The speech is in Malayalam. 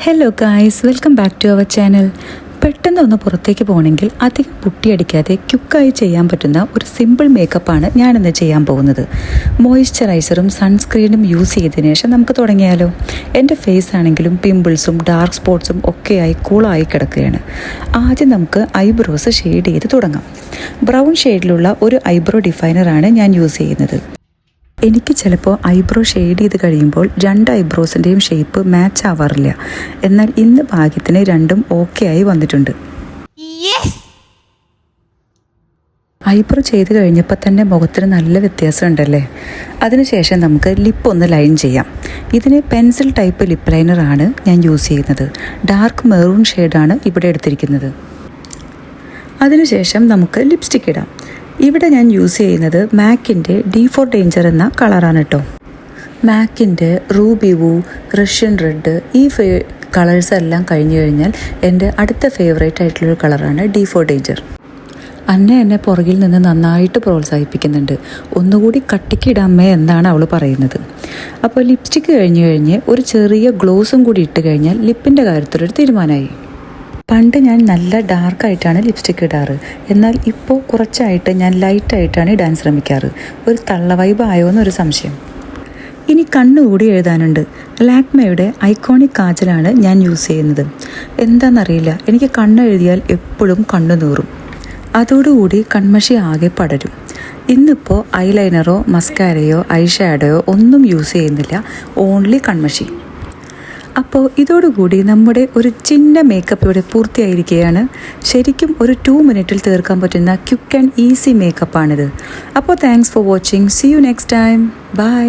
Hello guys, welcome back to our channel. പെട്ടെന്ന് ഒന്ന് പുറത്തേക്ക് പോകണമെങ്കിൽ അധികം പുട്ടിയടിക്കാതെ ക്യുക്കായി ചെയ്യാൻ പറ്റുന്ന ഒരു സിമ്പിൾ മേക്കപ്പാണ് ഞാനിന്ന് ചെയ്യാൻ പോകുന്നത്. മോയ്സ്ചറൈസറും സൺസ്ക്രീനും യൂസ് ചെയ്തതിന് ശേഷം നമുക്ക് തുടങ്ങിയാലോ. എൻ്റെ ഫേസ് ആണെങ്കിലും പിമ്പിൾസും ഡാർക്ക് സ്പോട്ട്സും ഒക്കെയായി കൂളായി കിടക്കുകയാണ്. ആദ്യം നമുക്ക് ഐബ്രോസ് ഷെയ്ഡ് ചെയ്ത് തുടങ്ങാം. ബ്രൗൺ ഷെയ്ഡിലുള്ള ഒരു ഐബ്രോ ഡിഫൈനറാണ് ഞാൻ യൂസ് ചെയ്യുന്നത്. എനിക്ക് ചിലപ്പോൾ ഐബ്രോ ഷെയ്ഡ് ചെയ്ത് കഴിയുമ്പോൾ രണ്ട് ഐബ്രോസിൻ്റെയും ഷേപ്പ് മാച്ച് ആവാറില്ല. എന്നാൽ ഇന്ന് ഭാഗ്യത്തിന് രണ്ടും ഓക്കെ ആയി വന്നിട്ടുണ്ട്. ഐബ്രോ ചെയ്ത് കഴിഞ്ഞപ്പോൾ തന്നെ മുഖത്തിന് നല്ല വ്യത്യാസം ഉണ്ടല്ലേ. അതിനുശേഷം നമുക്ക് ലിപ്പ് ഒന്ന് ലൈൻ ചെയ്യാം. ഇതിന് പെൻസിൽ ടൈപ്പ് ലിപ്പ് ലൈനറാണ് ഞാൻ യൂസ് ചെയ്യുന്നത്. ഡാർക്ക് മെറൂൺ ഷെയ്ഡാണ് ഇവിടെ എടുത്തിരിക്കുന്നത്. അതിനുശേഷം നമുക്ക് ലിപ്സ്റ്റിക് ഇടാം. ഇവിടെ ഞാൻ യൂസ് ചെയ്യുന്നത് മാക്കിൻ്റെ D4 ഡേഞ്ചർ എന്ന കളറാണ് കേട്ടോ. മാക്കിൻ്റെ റൂബി വൂ, റഷ്യൻ റെഡ്, ഈ കളേഴ്സ് എല്ലാം കഴിഞ്ഞു കഴിഞ്ഞാൽ എൻ്റെ അടുത്ത ഫേവറേറ്റ് ആയിട്ടുള്ളൊരു കളറാണ് D4 ഡേഞ്ചർ. എന്നെ പുറകിൽ നിന്ന് നന്നായിട്ട് പ്രോത്സാഹിപ്പിക്കുന്നുണ്ട്. ഒന്നുകൂടി കട്ടിക്കിടാമേ എന്നാണ് അവൾ പറയുന്നത്. അപ്പോൾ ലിപ്സ്റ്റിക്ക് കഴിഞ്ഞ് ഒരു ചെറിയ ഗ്ലോസും കൂടി ഇട്ട് കഴിഞ്ഞാൽ ലിപ്പിൻ്റെ കാര്യത്തിലൊരു തീരുമാനമായി. പണ്ട് ഞാൻ നല്ല ഡാർക്കായിട്ടാണ് ലിപ്സ്റ്റിക്ക് ഇടാറ്. എന്നാൽ ഇപ്പോൾ കുറച്ചായിട്ട് ഞാൻ ലൈറ്റായിട്ടാണ് ഇടാൻ ശ്രമിക്കാറ്. ഒരു തള്ള വൈബ് ആയോ എന്നൊരു സംശയം. ഇനി കണ്ണുകൂടി എഴുതാനുണ്ട്. ലാക്മയുടെ ഐക്കോണിക് കാജലാണ് ഞാൻ യൂസ് ചെയ്യുന്നത്. എന്താണെന്നറിയില്ല, എനിക്ക് കണ്ണെഴുതിയാൽ എപ്പോഴും കണ്ണു നീറും. അതോടുകൂടി കൺമഷി ആകെ പടരും. ഇന്നിപ്പോൾ ഐലൈനറോ മസ്കാരയോ ഐ ഷാഡോയോ ഒന്നും യൂസ് ചെയ്യുന്നില്ല, ഓൺലി കൺമഷി. അപ്പോൾ ഇതോടുകൂടി നമ്മുടെ ഒരു ചിന്ന മേക്കപ്പ് ഇവിടെ പൂർത്തിയായിരിക്കുകയാണ്. ശരിക്കും ഒരു 2 മിനിറ്റിൽ തീർക്കാൻ പറ്റുന്ന ക്വിക്ക് ആൻഡ് ഈസി മേക്കപ്പാണിത്. അപ്പോൾ thanks for watching. See you next time. By.